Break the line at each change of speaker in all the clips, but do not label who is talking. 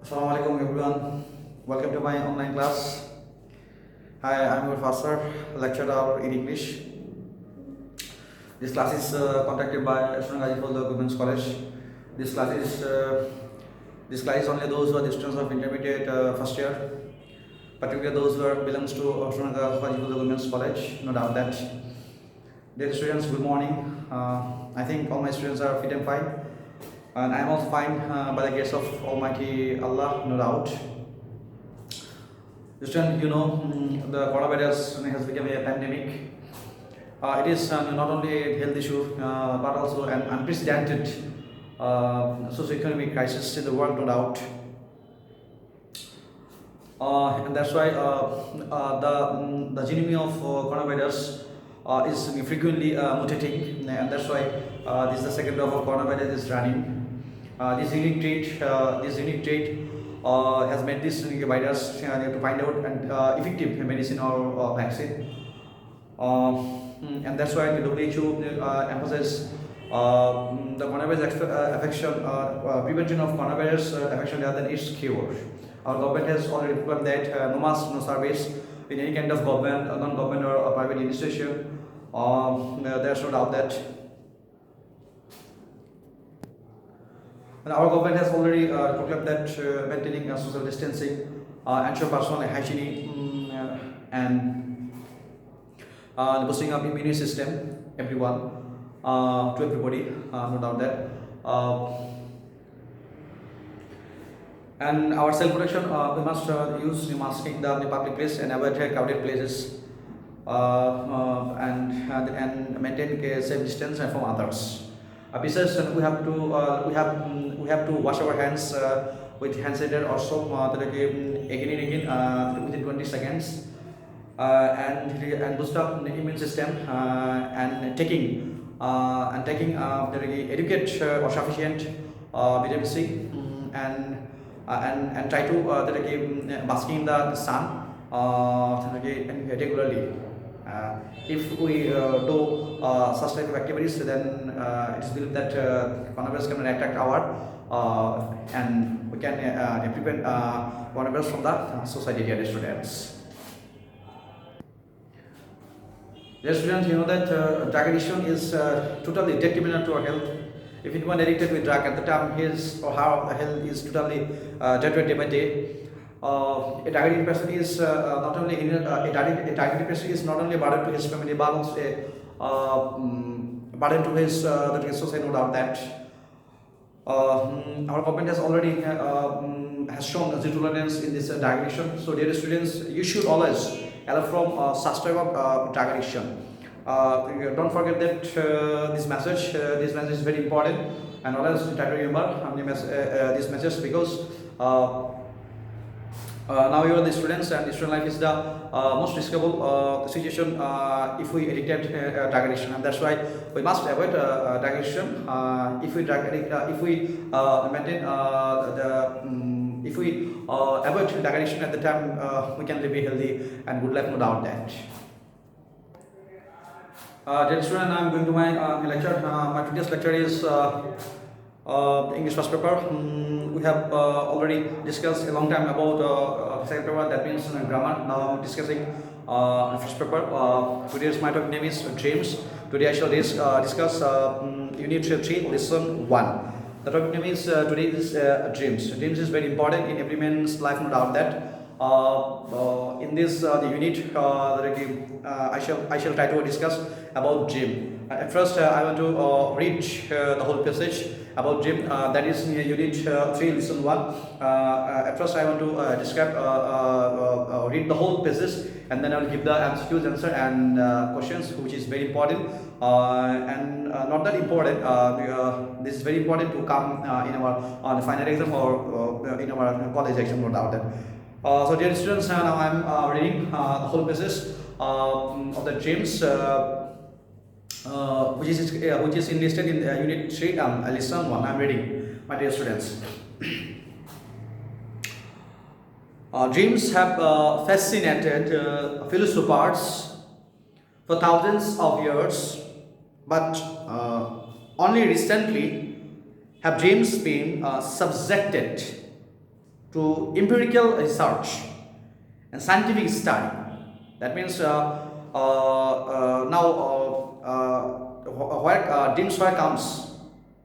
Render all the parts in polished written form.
Assalamualaikum everyone. Welcome to my online class. Hi, I'm your Fasar, lecturer in English. This class is conducted by Sunagaji Women's College. This class is this class is only those who are the students of intermediate first year, particularly those who belongs to Sunagaji Women's College. No doubt that. Dear students, good morning. I think all my students are fit and fine, and I am also fine by the grace of Almighty Allah, no doubt. Student, the coronavirus has become a pandemic. It is not only a health issue, but also an unprecedented socio-economic crisis in the world, no doubt. And that's why the genome of coronavirus is frequently mutating, and that's why this is the second wave of coronavirus is running. This unique trait has made this virus to find out an effective medicine or vaccine, and that's why the WHO emphasizes the coronavirus affection, prevention of coronavirus affection rather than its cure. Our government has already proclaimed that no mask, no service in any kind of government, non-government or private institution. There's no doubt that. And our government has already proclaimed that maintaining social distancing, ensure personal hygiene, and boosting up immune system, everyone, to everybody, no doubt that. And our self-protection, we must use masking the public place and avoid crowded places, and maintain a safe distance from others. Besides, we have to wash our hands with hand sanitizer or soap again and again within 20 seconds, and boost up the immune system, and taking adequate or sufficient vitamin C, and try to basking in the sun regularly. If we do such type of activities, then it is believed that coronavirus can attack our and we can prevent coronavirus from the society, dear students. Dear students, you know that drug addiction is totally detrimental to our health. If anyone addicted with drug, at the time his or her health is totally deteriorated day by day. A diabetic person is not only a diabetic person is not only a burden to his family, but also a burden to his society. No doubt that our government has already has shown zero tolerance in this drug addiction. So, dear students, you should always allow from such type of drug addiction. Don't forget that this message is very important, and always try to remember this message, because now you are the students, and student life is the most riskable situation if we addicted drug addiction, and that's why we must avoid drug addiction. If we maintain if we avoid drug addiction at the time, we can live a healthy and good life, no doubt that. Dear student, I am going to my lecture. My today's lecture is English first paper. We have already discussed a long time about second paper, that means grammar. Now I'm discussing first paper. Today's my topic name is Dreams. Today I shall discuss Unit 3, Lesson 1. The topic name is today is Dreams. Dreams is very important in every man's life, no doubt that. In this the unit, I shall try to discuss about dream. At first, I want to read the whole passage about dream. That is unit 3, lesson 1. At first, I want to describe, read the whole passage, and then I will give the MCQs answer and questions, which is very important, and not that important. This is very important to come in our final exam or in our college exam, no doubt that. So, dear students, now I am reading the whole passage of the dreams, which is enlisted in unit 3, lesson 1. I am reading, my dear students. Dreams have fascinated philosophers for thousands of years, but only recently have dreams been subjected to empirical research and scientific study. That means now where dreams where comes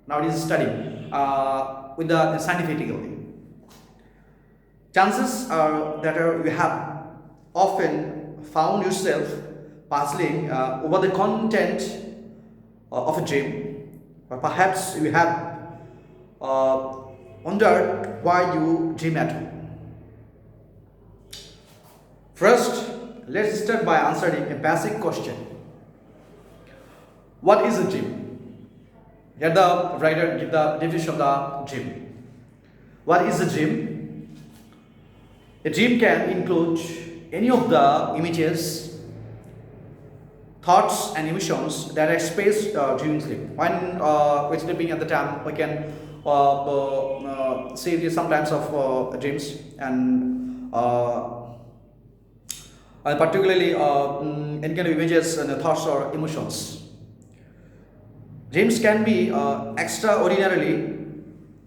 now it is studying with the scientifically. Chances are that you have often found yourself puzzling over the content of a dream, or perhaps you have uh, wondered why you dream at all. First, let's start by answering a basic question. What is a dream? Here the writer give the definition of the dream. What is a dream? A dream can include any of the images, thoughts and emotions that are expressed during sleep. When we're sleeping at the time, we can see some types of dreams and particularly any kind of images and thoughts or emotions. Dreams can be extraordinarily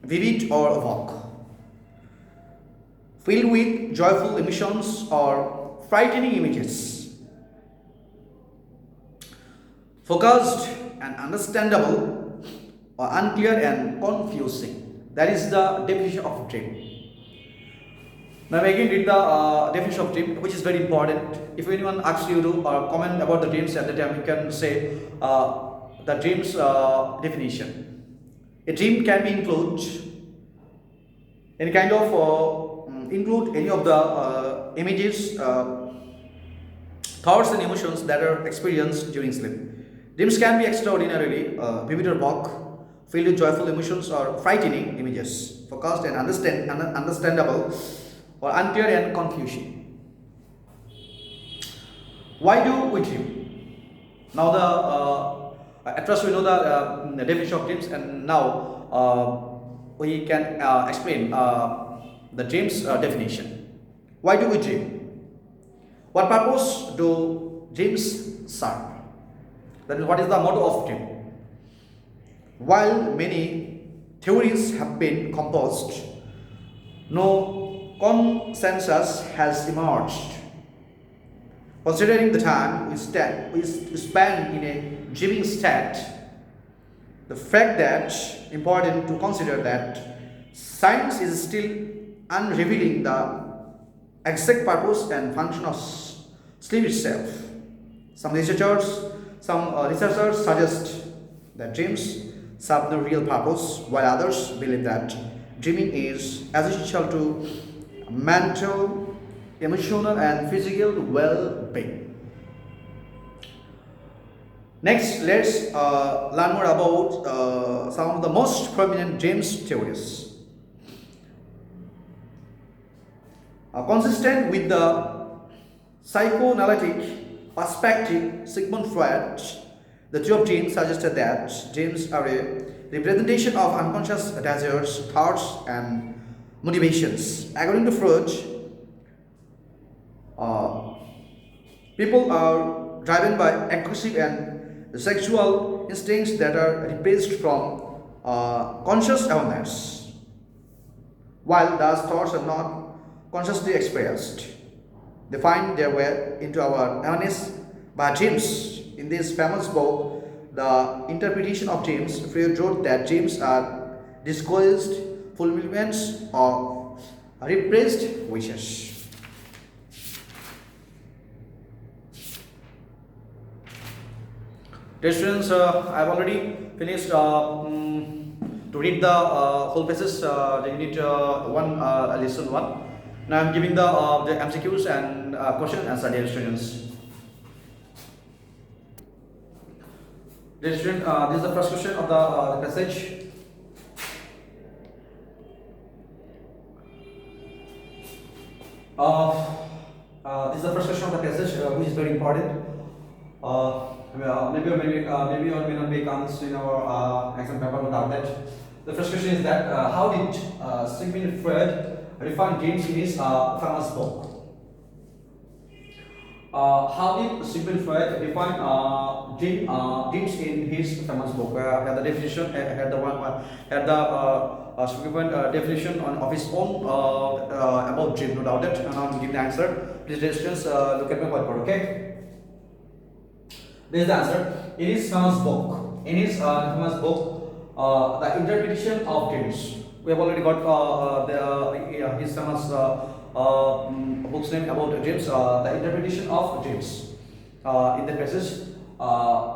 vivid or vague, filled with joyful emotions or frightening images, focused and understandable or unclear and confusing. That is the definition of dream. Now I again read the definition of dream, which is very important. If anyone asks you to comment about the dreams at the time, you can say the dreams definition. A dream can be include any kind of include any of the images, thoughts and emotions that are experienced during sleep. Dreams can be extraordinarily vivid or vague, filled with joyful emotions or frightening images, focused and understandable or unclear and confusing. Why do we dream? Now at first we know the definition of dreams, and now we can explain the dreams definition. Why do we dream? What purpose do dreams serve? That is, what is the motto of dream? While many theories have been composed, no consensus has emerged. Considering the time we spend in a dreaming state, the fact that important to consider that science is still unrevealing the exact purpose and function of sleep itself. Some researchers suggest that dreams serve no real purpose, while others believe that dreaming is essential to mental, emotional, and physical well-being. Next, let's learn more about some of the most prominent dreams theories. Consistent with the psychoanalytic perspective, Sigmund Freud, the theory of dreams suggested that dreams are a representation of unconscious desires, thoughts, and motivations. According to Freud, people are driven by aggressive and sexual instincts that are repressed from conscious awareness, while those thoughts are not consciously expressed. They find their way into our awareness by dreams. In this famous book, The Interpretation of Dreams, Freud wrote that dreams are disguised fulfillments of repressed wishes. Dear students, I have already finished to read the whole pages. You need one lesson one. Now I am giving the MCQs and question and answer, dear students. Dear student, this is the first question of the passage. This is the first question of the passage, which is very important. Maybe or may not be comes in our exam paper without that. The first question is that how did Sigmund Freud define dreams in his famous book? How did Sigmund Freud define dreams in his famous book? Had the definition, had the given definition of his own about dream, no doubt that. And I'm giving the answer. Please, dear students, look at my whiteboard. Okay. This is the answer. In his famous book, The Interpretation of Dreams, we have already got his famous book's name about dreams, The Interpretation of Dreams. In the passage,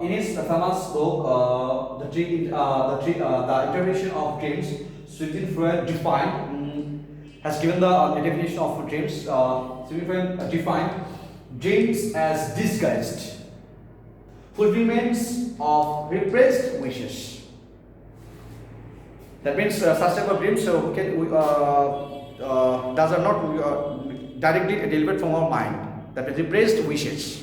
in his famous book, The Interpretation of Dreams, Sigmund Freud has given the definition of dreams. Sigmund Freud defined dreams as disguised fulfillments of repressed wishes. That means such type of dreams does not directly delivered from our mind. That means repressed wishes.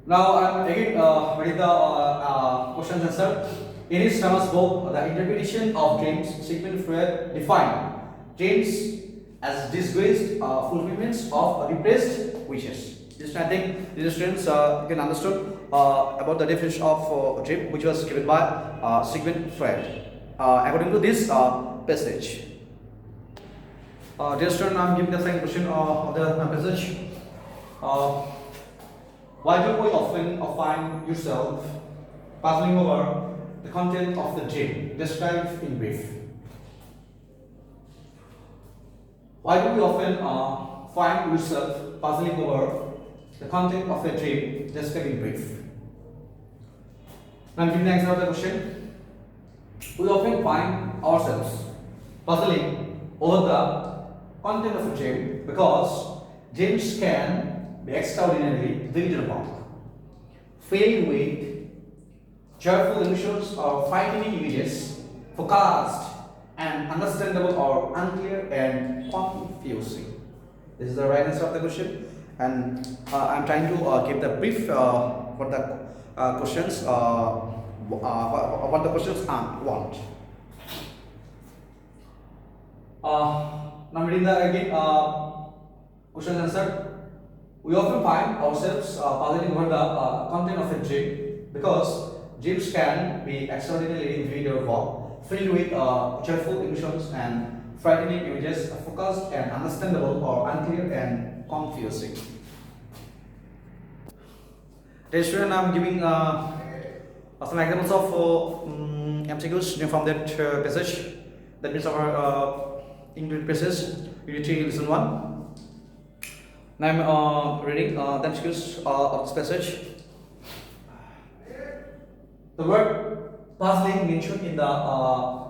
Now I am again reading the questions answer. In his famous book, The Interpretation of Dreams, Sigmund Freud defined dreams as disguised fulfillments of repressed wishes. This I think these students can understand about the definition of dream, which was given by Sigmund Freud. According to this passage, dear student, I am giving the second question of the passage. Why do we often find yourself puzzling over the content of the dream? Describe in brief. Why do we often find yourself puzzling over the content of a dream? Describe in brief. Now, I'm giving the answer of the question. We often find ourselves puzzling over the content of a dream because dreams can be extraordinarily vivid and warm, filled with joyful emotions or frightening images, forecast and understandable or unclear and confusing. This is the right answer of the question, and I'm trying to give the brief what the questions what the questions want. Now I'm reading the again questions answered. We often find ourselves puzzling over the content of a dream because dreams can be extraordinarily vivid or warm, filled with joyful emotions and frightening images, focused and understandable or unclear and confusing. Dear student, I am giving some examples of MCQs from that passage. That means our English passage, Unit 3, Lesson 1. Now I am reading the MCQs of this passage. The word puzzling mentioned in the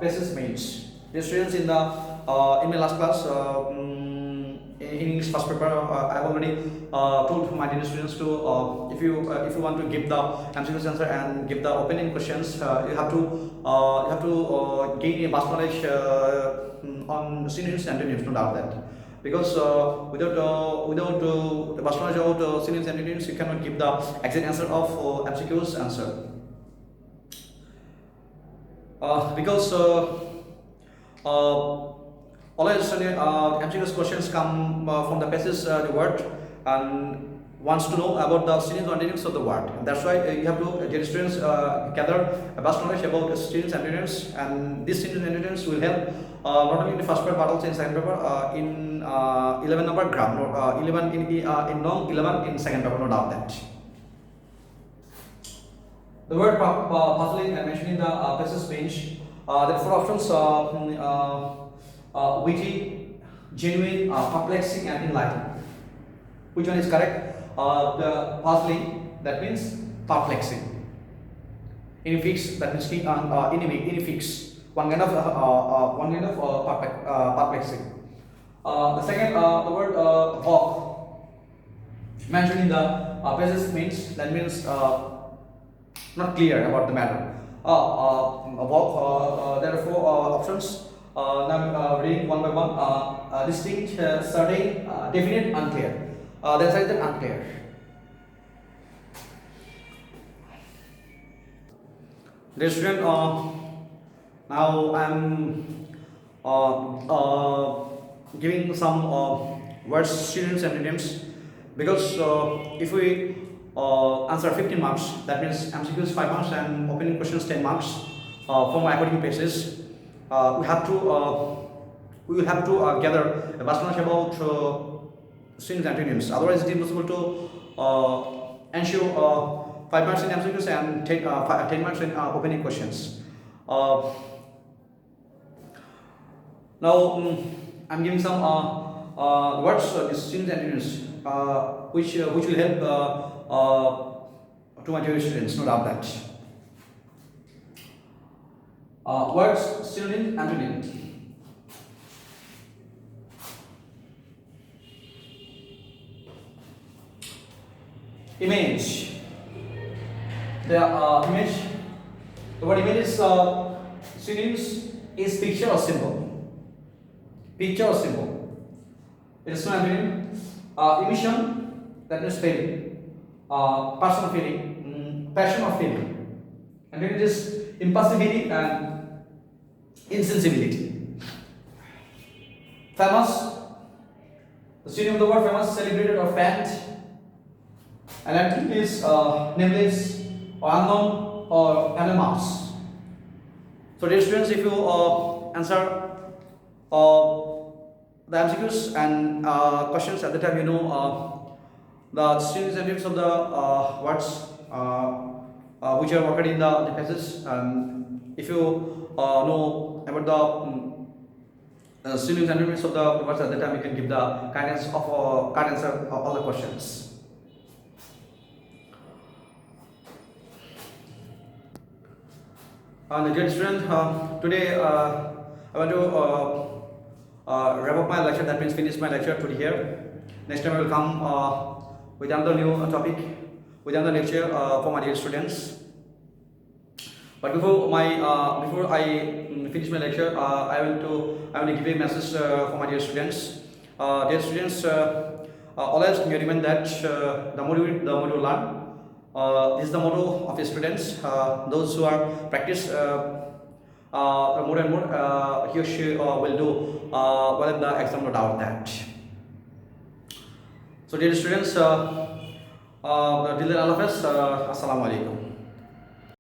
passage means, the students in my last class in English first paper, I have already told my dear students to if you want to give the MCQs answer and give the opening questions, you have to gain a vast knowledge on synonyms and antonyms, no doubt that. Because without the vast knowledge of synonyms and antonyms, you cannot give the exact answer of MCQs answer. Because always MCQs questions come from the passage the word and wants to know about the synonyms and antonyms of the word. That's why you have to, dear students, gather a vast knowledge about the synonyms and antonyms, and these synonyms and antonyms will help not only in the first paper but also in second paper in 11 number grammar, 11 in long 11 in second paper, no doubt that. The word puzzling I mentioned in the passage page. There are four options: witty, genuine, perplexing, and enlightening. Which one is correct? The puzzling, that means perplexing. Infix, that means infix. One kind of perplexing. The second, the word vague, mentioned in the passage means, that means not clear about the matter. There are four options. Now I'm reading one by one. Distinct, certain, definite, unclear. That's right, that unclear. Dear student, now I'm giving some words, synonyms and antonyms, because if we answer 15 marks, that means MCQs 5 marks and opening questions 10 marks. for my according basis, we will have to gather a vast knowledge about synonyms and antonyms. Otherwise, it is impossible to ensure 5 marks in MCQs and 10 marks in opening questions. Now, I'm giving some words, synonyms and antonyms, which will help to my dear students, no doubt that. Words, synonym, antonym. Image. The image. The word image is synonyms is picture or symbol. Picture or symbol. It is no antonym. Emission, that means feeling. Person of feeling. Passion of feeling. And then it is impulsivity and insensibility. Famous. The synonym of the word famous, celebrated or famed. And antonym is nameless or unknown or anonymous. So dear students, if you answer the MCQs and questions at the time, you know the synonyms and antonyms of the words which are occurred in the passage. And if you know about the synonyms and antonyms of the words at the time, you can give the correct answer of all the questions. Dear students, today I want to wrap up my lecture. That means finish my lecture today here. Next time I will come with another new topic, with another lecture for my dear students. But before I finish my lecture, I want to give a message for my dear students. Dear students, always remember that the more you learn. This is the motto of the students. Those who are practice more and more, he or she will do well in the exam, no doubt that. So dear students, till then, all of us, Assalamu alaikum.